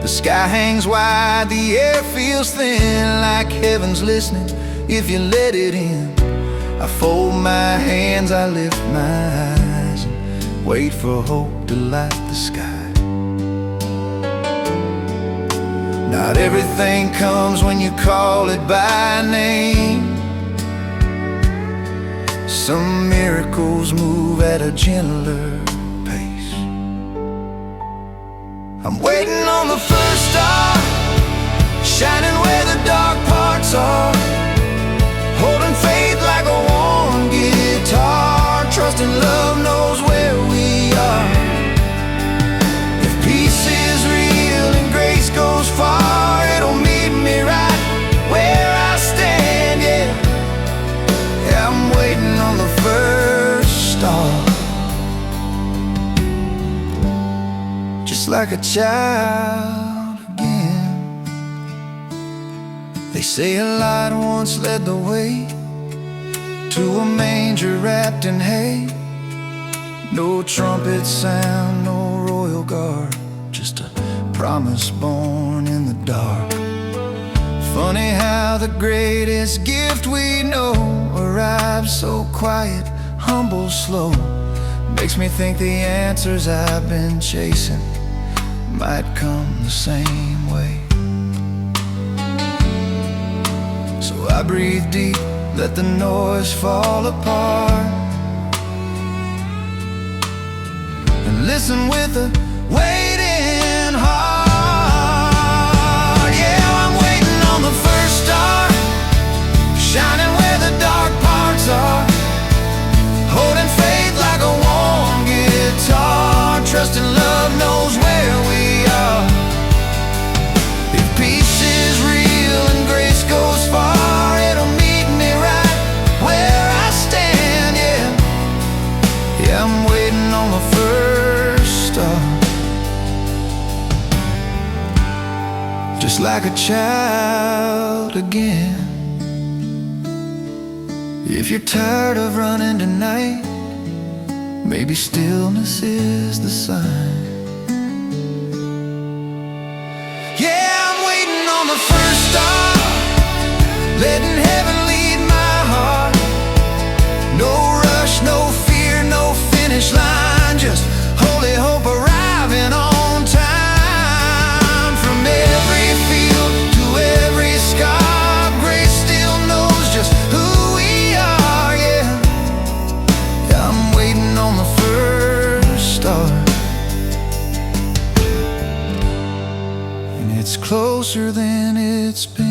The sky hangs wide, the air feels thin, like heaven's listening if you let it in. I fold my hands, I lift my eyes and wait for hope to light the sky. Not everything comes when you call it by name. Some miracles move at a gentler pace. I'm waiting on the first star, shining where the dark parts are, holding faith like a warm guitar, trusting love knows where we are. If peace is real and grace goes far, it'll meet me right where I stand, yeah. Yeah, I'm waiting on the first star, just like a child again. They say a light once led the way to a manger wrapped in hay. No trumpet sound, no royal guard, just a promise born in the dark. Funny how the greatest gift we know arrives so quiet, humble, slow. Makes me think the answers I've been chasing might come the same way. So I breathe deep, let the noise fall apart, and listen with a waiting heart. Yeah, I'm waiting on the first star, shining where the dark parts are, holding faith like a warm guitar, trusting love knows where we are. If peace is real and grace goes far, it'll meet me right where I stand, yeah. Yeah, I'm waiting on the first star, just like a child again. If you're tired of running tonight, maybe stillness is the sign. Yeah, I'm waiting on the first star, letting heaven lead my heart. No rush, no fear, no finish line, just holy hope arriving on time. From every field to every scar, grace still knows just who we are, yeah. Yeah, I'm waiting on the first star, and it's closer than it's been.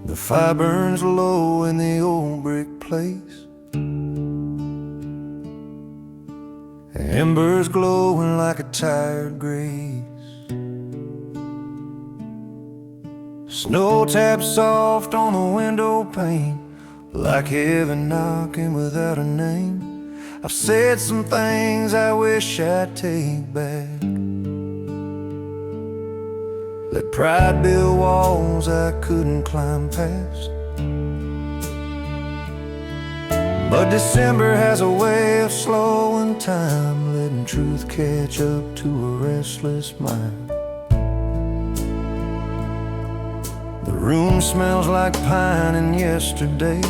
The fire burns low in the old brick place, embers glowing like a tired grace. Snow taps soft on the window pane, like heaven knocking without a name. I've said some things I wish I'd take back. Let pride build walls I couldn't climb past. But December has a way of slowing time, letting truth catch up to a restless mind. The room smells like pine and yesterday,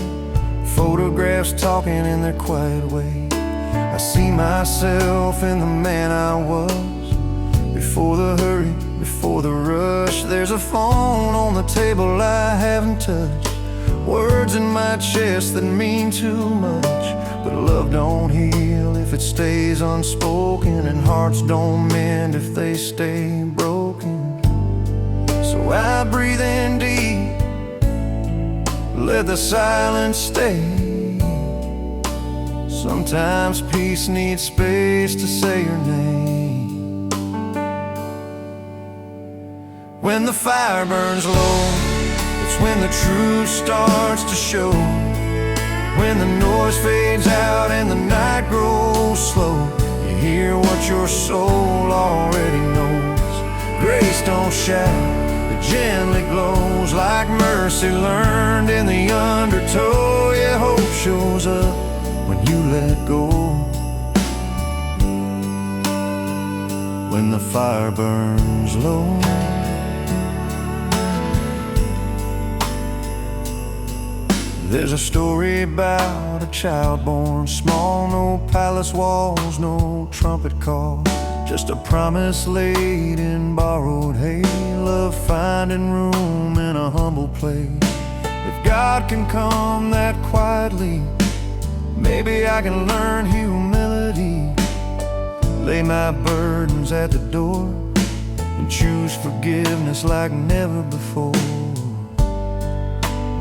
photographs talking in their quiet way. I see myself in the man I was, before the hurry, before the rush. There's a phone on the table I haven't touched, words in my chest that mean too much. But love don't heal if it stays unspoken, and hearts don't mend if they stay broken. So I breathe in deep, let the silence stay. Sometimes peace needs space to say your name. When the fire burns low, it's when the truth starts to show. When the noise fades out and the night grows slow, you hear what your soul already knows. Grace don't shout, it gently glows, like mercy learned in the undertow. Yeah, hope shows up when you let go. When the fire burns low, there's a story about a child born small, no palace walls, no trumpet call, just a promise laid in borrowed hay, love finding room in a humble place. If God can come that quietly, maybe I can learn humility, lay my burdens at the door, and choose forgiveness like never before.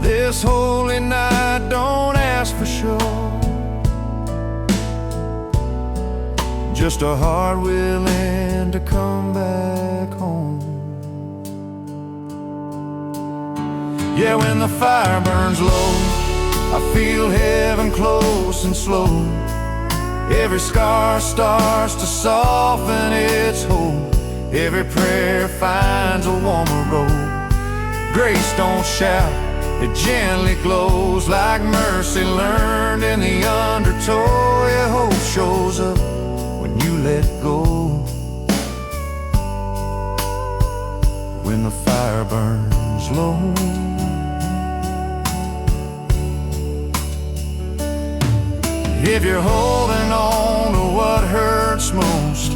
This holy night, don't ask for sure, just a heart willing to come back home. Yeah, when the fire burns low, I feel heaven close and slow. Every scar starts to soften its hold, every prayer finds a warmer road. Grace don't shout, it gently glows, like mercy learned in the undertow. Yeah, hope shows up when you let go. When the fire burns low, if you're holding on to what hurts most,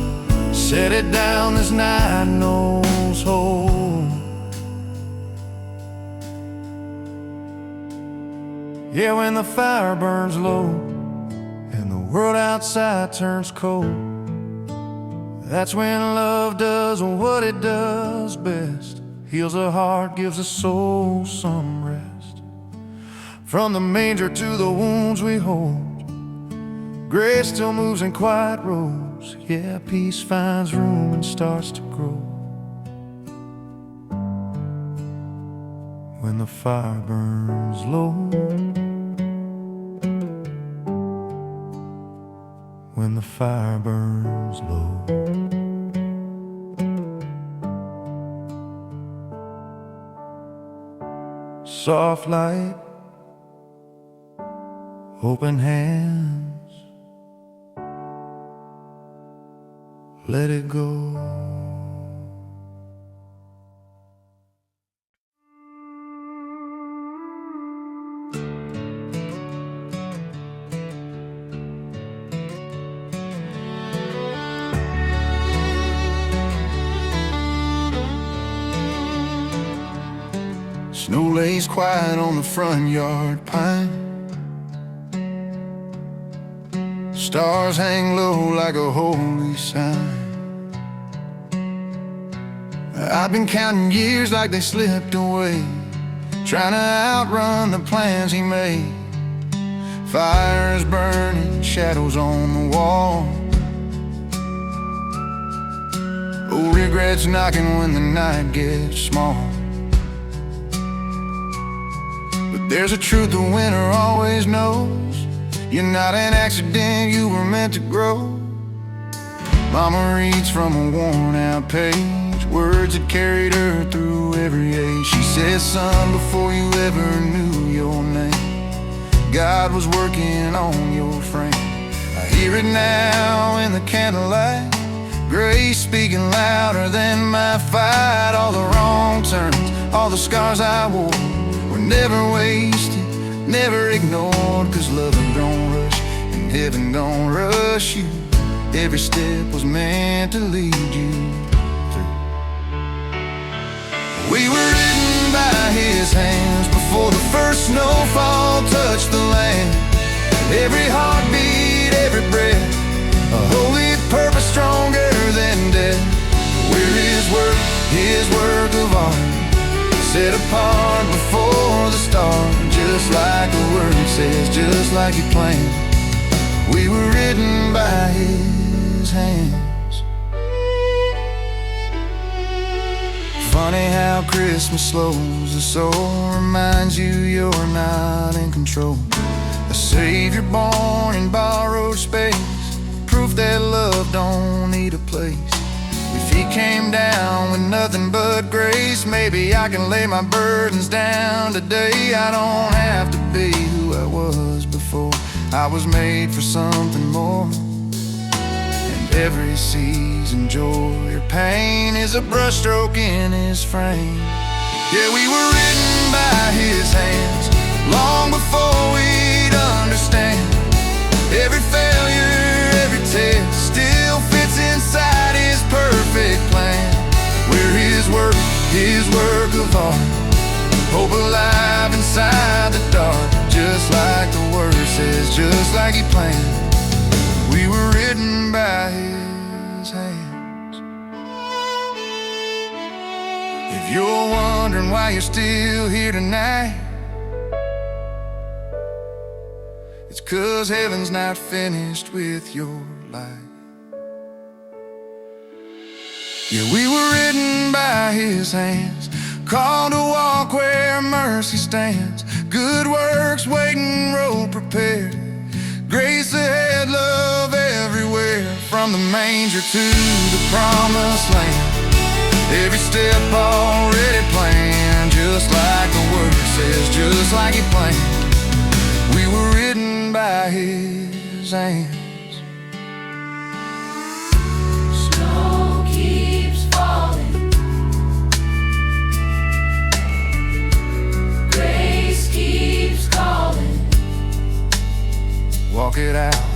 set it down, this night knows hold. Yeah, when the fire burns low and the world outside turns cold, that's when love does what it does best, heals a heart, gives a soul some rest. From the manger to the wounds we hold, grace still moves in quiet rows. Yeah, peace finds room and starts to grow. When the fire burns low, when the fire burns low. Soft light, open hands, let it go. Snow lays quiet on the front yard pine, stars hang low like a holy sign. I've been counting years like they slipped away, trying to outrun the plans he made. Fires burning, shadows on the wall. Oh, regrets knocking when the night gets small. But there's a truth the winner always knows. You're not an accident, you were meant to grow. Mama reads from a worn-out page, words that carried her through every age. She said, son, before you ever knew your name, God was working on your frame. I hear it now in the candlelight, grace speaking louder than my fight. All the wrong turns, all the scars I wore were never wasted, never ignored. Cause love don't rush and heaven don't rush you. Every step was meant to lead you through. We were written by his hands before the first snowfall touched the land. Every heartbeat, every breath, a holy purpose stronger than death. We're his work of art, set apart before the start. Just like the word says, just like he planned, we were written by his hands. Funny how Christmas slows the soul, reminds you you're not in control. A savior born in borrowed space, proof that love don't need a place. If he came down with nothing but grace, maybe I can lay my burdens down today. I don't have to be who I was before. I was made for something more. And every season, joy or pain is a brushstroke in his frame. Yeah, we were written by his hands long before we'd understand. Every failure, every test still fits inside his perfect plan. We're his work of art, hope alive inside the dark. Just like the word says, just like he planned, we were written by his hands. If you're wondering why you're still here tonight, it's 'cause heaven's not finished with your life. Yeah, we were written by his hands, called to walk where mercy stands. Good works waiting, road prepared, grace ahead, love everywhere. From the manger to the promised land, every step already planned. Just like the word says, just like he planned, we were written by his hands. Snow keeps falling, grace keeps calling. Walk it out.